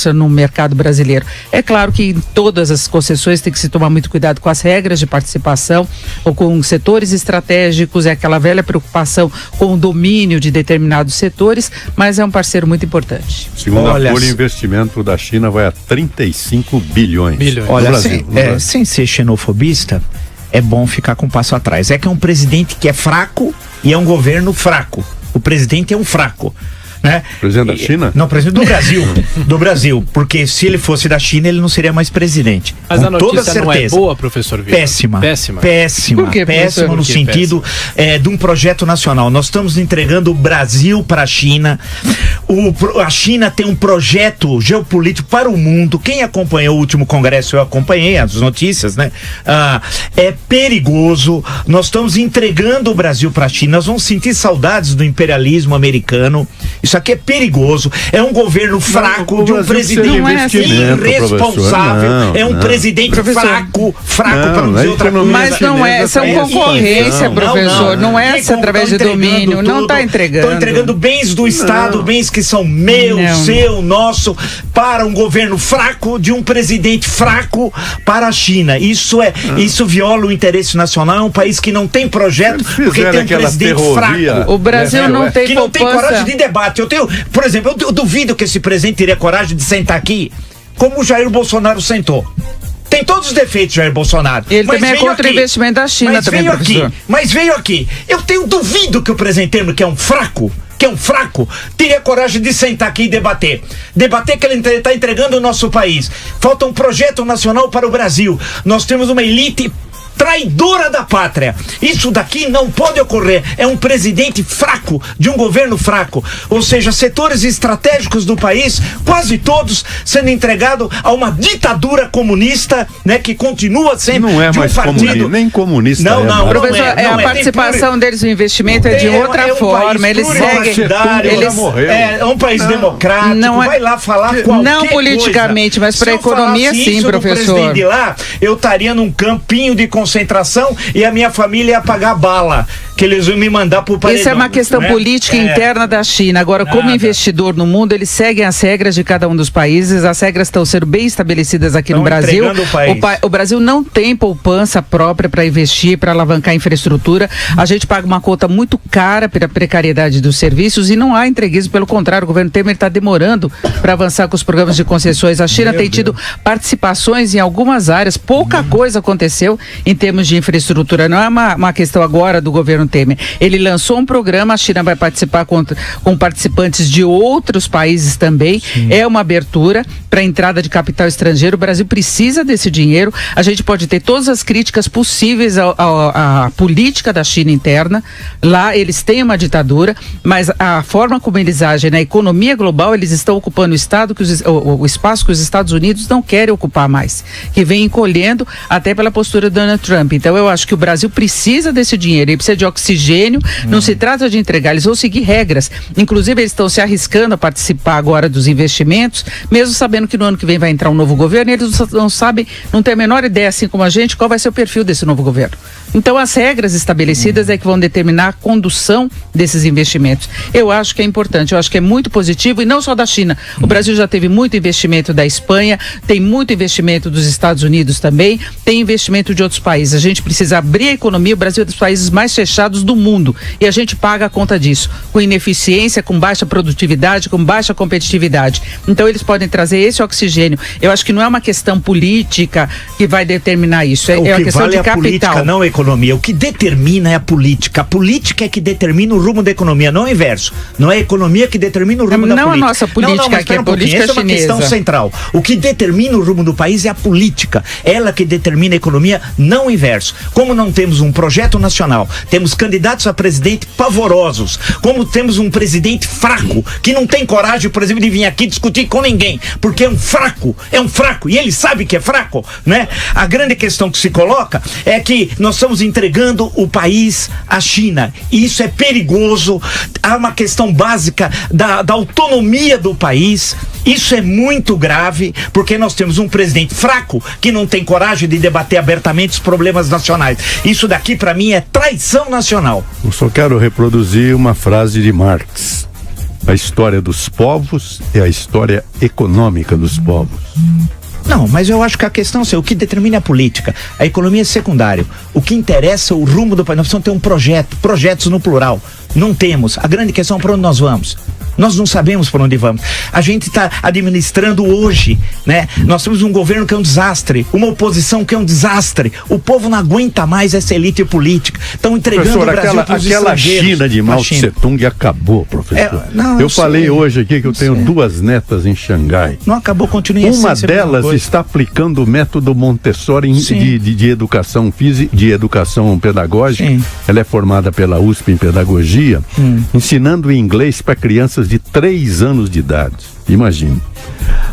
forte no mercado brasileiro. É claro que em todas as concessões tem que se tomar muito cuidado com as regras de participação ou com setores estratégicos, é aquela velha preocupação com o domínio de determinados setores, mas é um parceiro muito importante. Segundo a Folha, o investimento da China vai a 35 bilhões. Olha, sem ser xenofobista, é bom ficar com um passo atrás. É que é um presidente que é fraco e é um governo fraco. O presidente é um fraco, né? Presidente da China? Não, presidente do Brasil. Do Brasil, porque se ele fosse da China, ele não seria mais presidente. Mas com a notícia toda certeza. Não é boa, professor Vitor? Péssima. Por quê, péssima no sentido de um projeto nacional. Nós estamos entregando o Brasil para a China. A China tem um projeto geopolítico para o mundo. Quem acompanhou o último congresso, eu acompanhei as notícias, né? É perigoso. Nós estamos entregando o Brasil para a China. Nós vamos sentir saudades do imperialismo americano. Isso aqui é perigoso. É um governo fraco de um presidente irresponsável. É um presidente fraco para não dizer outra coisa. Mas não é, são concorrência, professor. Não é essa através de domínio. Não está entregando. Estão entregando bens do Estado, bens que são meu, seu, nosso, para um governo fraco de um presidente fraco para a China. Isso viola o interesse nacional. É um país que não tem projeto porque tem um presidente fraco. O Brasil não tem que não tem coragem de debate. Por exemplo, eu duvido que esse presidente teria coragem de sentar aqui como o Jair Bolsonaro sentou. Tem todos os defeitos, Jair Bolsonaro. Ele também é contra o investimento da China, também, professor. Mas veio aqui. Eu duvido que o presidente Temer, que é um fraco, teria coragem de sentar aqui e debater. Debater que ele está entregando o nosso país. Falta um projeto nacional para o Brasil. Nós temos uma elite traidora da pátria. Isso daqui não pode ocorrer. É um presidente fraco, de um governo fraco. Ou seja, setores estratégicos do país, quase todos sendo entregados a uma ditadura comunista, né, que continua sendo não é de um mais partido. Nem comunista. Não, professor, a participação deles no investimento é de outra forma. Eles seguem. É um país democrático. Vai lá falar qualquer não politicamente, coisa. Mas para a economia sim, professor. De lá, eu estaria num campinho de concentração e a minha família ia pagar bala que eles iam me mandar pro paredão. Isso é uma questão política interna da China. Agora, como investidor no mundo, eles seguem as regras de cada um dos países. As regras estão sendo bem estabelecidas aqui no Brasil. O Brasil não tem poupança própria para investir, para alavancar infraestrutura. A gente paga uma conta muito cara pela precariedade dos serviços e não há entreguismo. Pelo contrário, o governo Temer está demorando para avançar com os programas de concessões. A China tem tido participações em algumas áreas. Pouca coisa aconteceu em termos de infraestrutura. Não é uma questão agora do governo Temer. Ele lançou um programa, a China vai participar com participantes de outros países também. Sim. É uma abertura para a entrada de capital estrangeiro. O Brasil precisa desse dinheiro. A gente pode ter todas as críticas possíveis à política da China interna. Lá eles têm uma ditadura, mas a forma como eles agem na economia global, eles estão ocupando o espaço que os Estados Unidos não querem ocupar mais, que vem encolhendo até pela postura do Donald Trump. Então eu acho que o Brasil precisa desse dinheiro, ele precisa de oxigênio, não se trata de entregar, eles vão seguir regras, inclusive eles estão se arriscando a participar agora dos investimentos, mesmo sabendo que no ano que vem vai entrar um novo governo, e eles não sabem, não têm a menor ideia, assim como a gente, qual vai ser o perfil desse novo governo. Então as regras estabelecidas é que vão determinar a condução desses investimentos. Eu acho que é importante, eu acho que é muito positivo, e não só da China. O Brasil já teve muito investimento da Espanha, tem muito investimento dos Estados Unidos também, tem investimento de outros países. A gente precisa abrir a economia. O Brasil é dos países mais fechados do mundo e a gente paga a conta disso, com ineficiência, com baixa produtividade, com baixa competitividade. Então eles podem trazer esse oxigênio. Eu acho que não é uma questão política que vai determinar isso, é uma questão de capital. Política, não a economia. O que determina é a política. A política é que determina o rumo da economia, não o inverso. Não é a economia que determina o rumo da política. Não a nossa política, que é a política chinesa. Essa é uma questão central. O que determina o rumo do país é a política. Ela que determina a economia, não o inverso. Como não temos um projeto nacional, temos candidatos a presidente pavorosos, como temos um presidente fraco, que não tem coragem, por exemplo, de vir aqui discutir com ninguém, porque é um fraco, e ele sabe que é fraco, né? A grande questão que se coloca é que nós estamos entregando o país à China, e isso é perigoso. Há uma questão básica da autonomia do país. Isso é muito grave, porque nós temos um presidente fraco que não tem coragem de debater abertamente os problemas nacionais. Isso daqui, para mim, é traição nacional. Eu só quero reproduzir uma frase de Marx. A história dos povos é a história econômica dos povos. Não, mas eu acho que a questão é o que determina a política. A economia é secundário. O que interessa é o rumo do país. Nós precisamos ter um projeto, projetos no plural. Não temos. A grande questão é para onde nós vamos. Nós não sabemos por onde vamos. A gente está administrando hoje, né? Nós temos um governo que é um desastre, uma oposição que é um desastre. O povo não aguenta mais essa elite política. Estão entregando professor, o Brasil para os aquela China de Mao Tse Tung acabou, professor. Eu falei hoje aqui que eu tenho 2 netas em Xangai. Não acabou, continua assim. Uma delas está aplicando o método Montessori de educação física, de educação pedagógica. Sim. Ela é formada pela USP em pedagogia, ensinando inglês para crianças de 3 anos de idade. Imagine.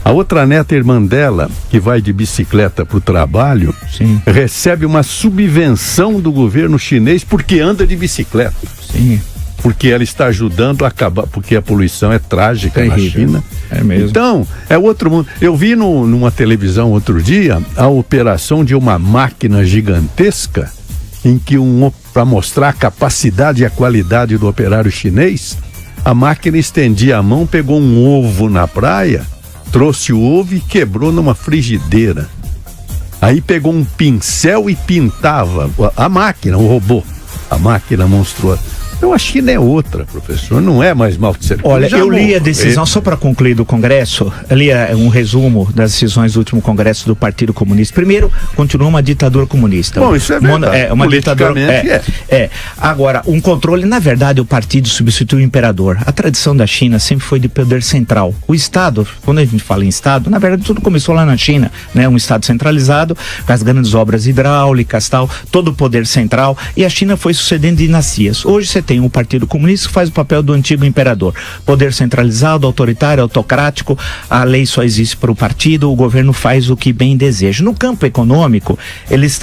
A outra neta, irmã dela, que vai de bicicleta para o trabalho, recebe uma subvenção do governo chinês porque anda de bicicleta. Sim. Porque ela está ajudando a acabar, porque a poluição é trágica na China. É mesmo. Então, é outro mundo. Eu vi numa televisão outro dia a operação de uma máquina gigantesca em que para mostrar a capacidade e a qualidade do operário chinês, a máquina estendia a mão, pegou um ovo na praia, trouxe o ovo e quebrou numa frigideira. Aí pegou um pincel e pintava a máquina, o robô, a máquina monstruosa. Então a China é outra, professor, não é mais Mao Tse Tung. Olha, eu li a decisão, só para concluir do Congresso, ali é um resumo das decisões do último Congresso do Partido Comunista. Primeiro, continua uma ditadura comunista. Bom, isso é verdade. É uma ditadura. Agora, um controle, na verdade, o partido substitui o imperador. A tradição da China sempre foi de poder central. O Estado, quando a gente fala em Estado, na verdade tudo começou lá na China, né? Um Estado centralizado, com as grandes obras hidráulicas, tal, todo o poder central, e a China foi sucedendo dinastias. Hoje você tem um partido comunista que faz o papel do antigo imperador. Poder centralizado, autoritário, autocrático, a lei só existe para o partido, o governo faz o que bem deseja. No campo econômico, eles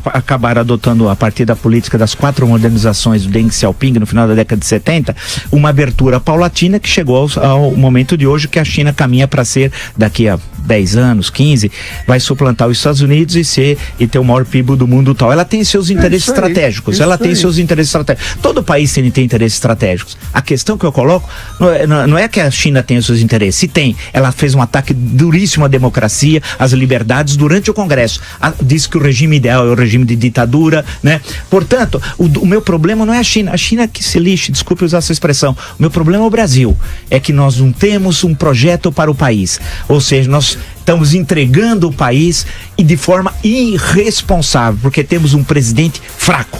acabaram adotando, a partir da política das 4 modernizações do Deng Xiaoping, no final da década de 70, uma abertura paulatina que chegou ao momento de hoje que a China caminha para ser, daqui a 10 anos, 15, vai suplantar os Estados Unidos e ter o maior PIB do mundo tal. Ela tem seus interesses estratégicos. Todo país tem interesses estratégicos. A questão que eu coloco não é que a China tenha seus interesses. Se tem, ela fez um ataque duríssimo à democracia, às liberdades durante o Congresso. Diz que o regime ideal é o regime de ditadura, né? Portanto, o meu problema não é a China. A China que se lixe, desculpe usar essa expressão. O meu problema é o Brasil. É que nós não temos um projeto para o país. Ou seja, nós estamos entregando o país e de forma irresponsável, porque temos um presidente fraco.